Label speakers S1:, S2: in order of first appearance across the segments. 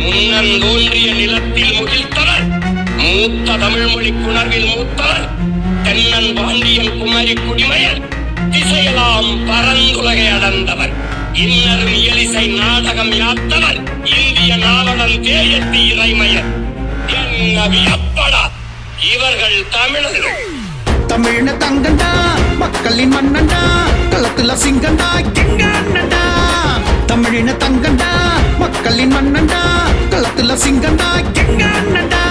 S1: முன்னர் தோன்றிய நிலத்தில் முகிழ்த்தவர், மூத்த தமிழ் மொழி குணர்வில் மூத்தவர், தென்னன் பாண்டியன் குமரி குடிமையர், திசையெல்லாம் பரந்துலகை அடர்ந்தவர், இன்னரும் இயலிசை நாடகம் யாத்தவர், இந்திய நாவலன் தேயத்தி இறைமையர். என்ன வியப்படா, இவர்கள் தமிழர்கள்.
S2: தமிழ தங்கண்டா, மக்களின் மன்னண்டா, களத்துல சிங்கண்டா, எங்க அண்ணண்டா. தமிழின தங்கண்டா, மக்களின் மன்னண்டா, களத்துல சிங்கண்டா, எங்க அண்ணண்டா.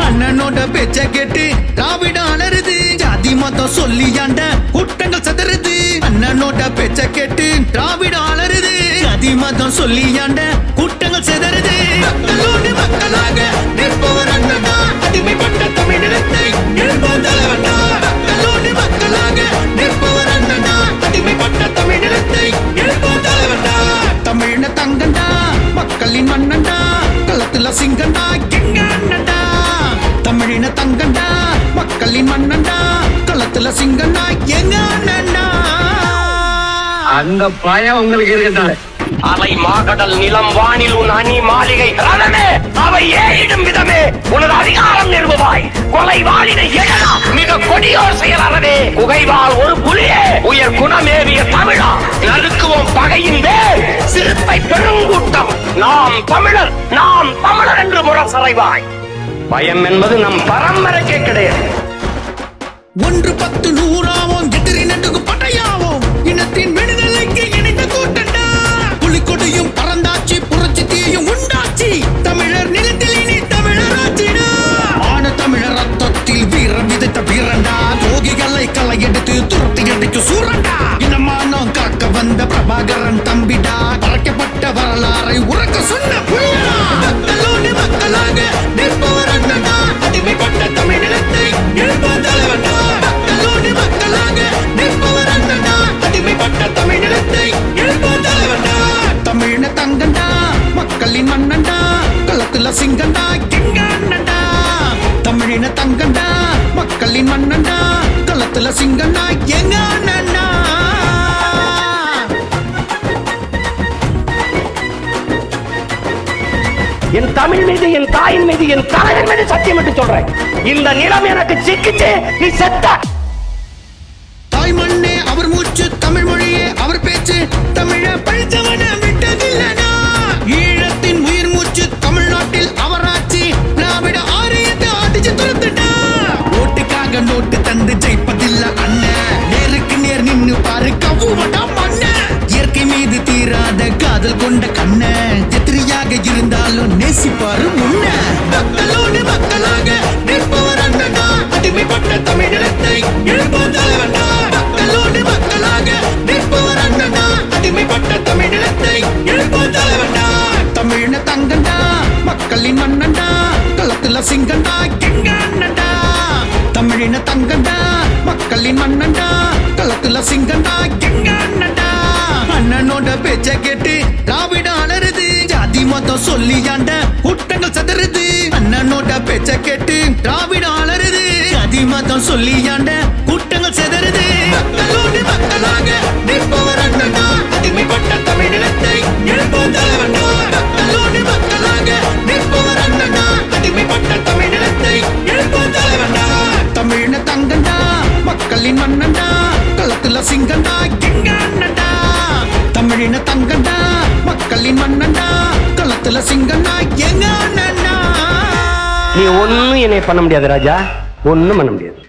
S2: அண்ணனோட பேச்ச கேட்டு திராவிட அலருது, ஜாதி மதம் சொல்லியாண்ட கூட்டங்கள் சதறுது. அண்ணனோட பேச்ச கேட்டு திராவிட அலருது, ஜாதி மதம் சொல்லியாண்ட கூட்டங்கள் சிதறுது. மக்களோடு மக்களாக நிற்பவர் அண்ணனா, அடிமைப்பட்ட தமிழினத்தை எழுப்போம் தலைவனா. மக்களோடு மக்களாக நிற்பவர் அண்ணனா, அடிமைப்பட்ட தமிழினத்தை எழுப்போம் தலைவனா. தமிழின தங்கண்டா, மக்களின் மன்னண்டா, களத்துல சிங்கண்டா, எங்க அண்ணண்டா. தமிழின தங்கண்டா, மக்களின் மன்னண்டா, களத்துல சிங்கண்டா, எங்க அண்ணண்டா.
S3: அந்த பயம் உங்களுக்கு இருக்குதா?
S1: அலை மாகடல் நிலம் வானில் உன் அணி மாளிகை ரணமே, அவை ஏறிடும் விதமே உனது அதிகாரம் நிறுவுவாய். கொலை வாளினை எழலா மிக கொடியோர் செயலறவே, குகைவால் ஒரு புலியே உயர் குணமேவிய தமிழா, நறுக்குவோம் பகையின் வேல் சிறுத்தை பெருங்கூட்டம். நாம் தமிழர், நாம் தமிழர் என்று முரசறைவாய். பயம் என்பது நம் பரம்பரைக்கே கிடையாது.
S2: 1 10 100ஆவோம், எதிரி நடுகு படையாவோம், இனத்தின் விடுதலைக்கு இணைந்த கூட்டண்டா. புலிக்கொடியும் பறந்தாச்சு, புரட்சி தீயும் உண்டாச்சு, தமிழர் நிலத்தில் இனி தமிழர் ஆட்சிடா. ஆன தமிழர் ரத்தத்தில் வீரம் விதைத்த வீரண்டா, துரோகிகளை களை எடுத்து துரத்தி அடிக்கு சூரண்டா. இனமானம் காக்க வந்த பிரபாகரன் தம்பிடா, பறக்கப்பட்ட வரலாறை உறக்க சொன்ன புலியா. மக்களோடு மக்களாக நிற்பவர் அண்ணனா, அடிமைப்பட்ட தமிழ் நிலத்தை எழுப்போம் தலைவனா. மக்களோடு மக்களாக நிற்பவர் அண்ணனா, அடிமைப்பட்ட தமிழ் நிலத்தை எழுப்போம் தலைவனா. தமிழின தங்கண்டா, மக்களின் மன்னண்டா, களத்துல சிங்கண்டா, எங்க அண்ணண்டா. தமிழின தங்கண்டா, மக்களின் மன்னண்டா, களத்துல சிங்கண்டா, எங்க அண்ணண்டா.
S1: என் தமிழ் மீது, என் தாயின் மீது, என் தலைவன் மீது சத்தியம் என்று சொல்றேன். இந்த நிலம் எனக்கு சிக்கிச்சு, நீ செத்த.
S2: தாய் மண்ணே அவர் மூச்சு, தமிழ் மொழியே அவர் பேச்சு, தமிழ பழித்தவன விட்டதில்லனா. ஈழத்தின் உயிர் மூச்சு தமிழ்நாட்டில் அவராட்சி, திராவிட ஆரியத்தை அடிச்சு துரத்துட்டா. ஓட்டுக்காக நோட்டு தந்து ஜெயிப்பதில்ல அண்ணன், நேருக்கு நேர் நின்னு பாரு கவுவடா மண்ண. இயற்கை மீது தீராத காதல் கொண்ட கண்ண, எதிரியாக இருந்தாலும் நேசிப்பாரு முன்ன. மக்களோடு மக்களாக நிற்பவர் அண்ணனா, அடிமைப்பட்ட தமிழ் நிலத்தை எழுப்போம் தலைவனா. மக்களோடு மக்களாக நிற்பவர் அண்ணனா, அடிமைப்பட்ட தமிழ் நிலத்தை எழுப்போம் தலைவனா. தமிழின தங்கண்டா, மக்களின் மன்னண்டா, களத்துல சிங்கண்டா, எங்க அண்ணண்டா. தமிழின தங்கண்டா, மக்களின் மன்னண்டா, களத்துல சிங்கண்டா, எங்க அண்ணண்டா. அண்ணனோட பேச்ச கேட்டு திராவிட அலருது, ஜாதி மதம் சொல்லியாண்ட கூட்டங்கள் சதறுது. அண்ணனோட பேச்ச கேட்டு திராவிட அலருது, ஜாதி மதம் சொல்லியாண்ட கூட்டங்கள் சிதறுது. மக்களோடு மக்களாக நிற்பவர் அண்ணனா, அடிமைப்பட்ட தமிழ் நிலத்தை எழுப்போம் தலைவனா. மக்களோடு மக்களாக நிற்பவர் அண்ணனா, அடிமைப்பட்ட தமிழ் நிலத்தை எழுப்போம் தலைவனா. தமிழின தங்கண்டா, மக்களின் மன்னண்டா, களத்துல சிங்கண்டா, எங்க அண்ணண்டா. தமிழின தங்கண்டா, மக்களின் மன்னண்டா, களத்துல சிங்கண்டா, எங்க அண்ணண்டா.
S1: நீ ஒன்னும் என்னை பண்ண முடியாது ராஜா, ஒன்னும் பண்ண முடியாது.